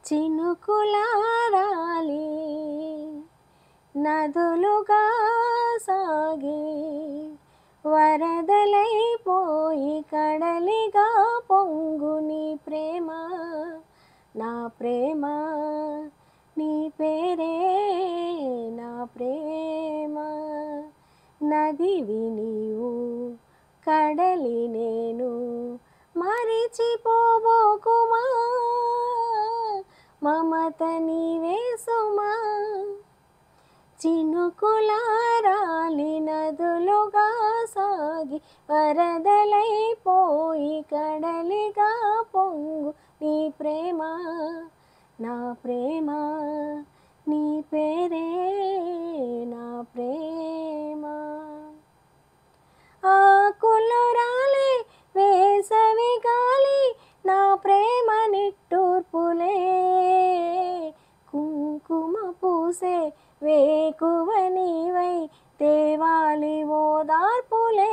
చినుకులారాలి నదులుగా సాగి వరదలైపోయి కడలిగా పొంగు నీ ప్రేమ నా ప్రేమ నీ పేరే నా ప్రేమ నదివి నీవు కడలి నేను మరిచిపోబోకుమా మమత నీవే సుమా చినుకులారాలి నదులుగా సాగి వరదలైపోయి కడలిగా పొంగు నీ ప్రేమ నా ప్రేమ నీ పేరే నా ప్రేమ ఆకులు రాలే వేసవి గాలి నా ప్రేమ నిట్టూర్పులే కుంకుమ పూసే వేకువ నీవై తేవాలి ఓదార్పులే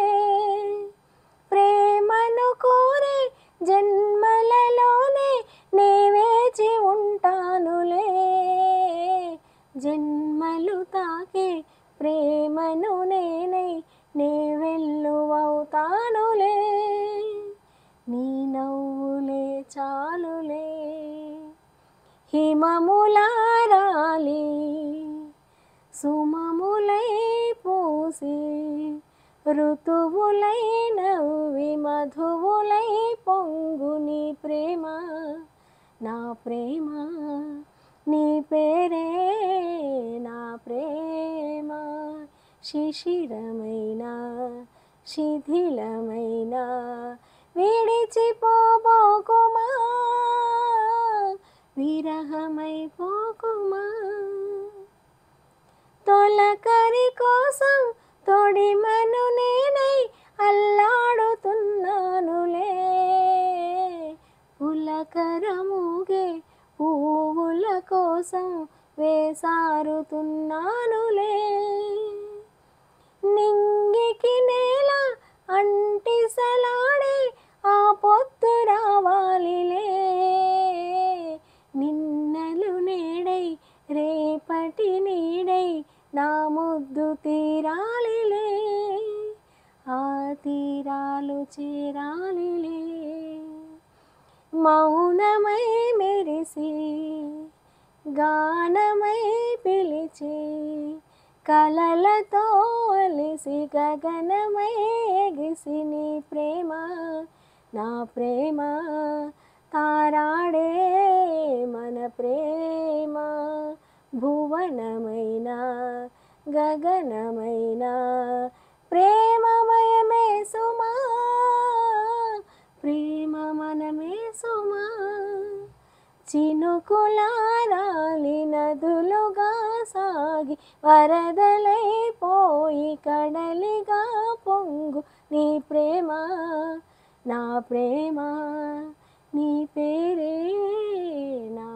ప్రేమను కోరే జన్మలలోనే నే వేచి ఉంటానులే జన్మలు తాకే ప్రేమను నేనై నే వెల్లువవుతానులే నీ నవ్వులే చాలులే హిమములారాలి సుమములై పూసి ఋతువులై నవ్వి మధువులై పొంగు నీ ప్రేమ నా ప్రేమ నీ పేరే నా ప్రేమ శిశిరమైన శిథిలమైన విడిచిపోబోకుమా విరహమైపోకుమా తొలకరి కోసం తొడిమను నేనై అల్లాడుతున్నానులే పులకరముగే పువ్వుల కోసం వేసారుతున్నానులే నింగికి నేల అంటిసలాడే ఆ పొత్తు రావాలిలే నిన్నలు నేడై రేపటి నీడై నా ముద్దు తీరాలిలే ఆ తీరాలు చేరాలిలే మౌనమై మెరిసి గానమై పిలిచి కలలతో అలిసి గగనమై ఎగిసి నీ ప్రేమ నా ప్రేమ తారాడే మన ప్రేమ భువనమైన గగనమైన ప్రేమమయమే సుమా ప్రేమ మనమే సుమా చినుకులారాలి నదులుగా సాగి వరదలైపోయి కడలిగా పొంగు నీ ప్రేమ నా ప్రేమ నీ పేరే నా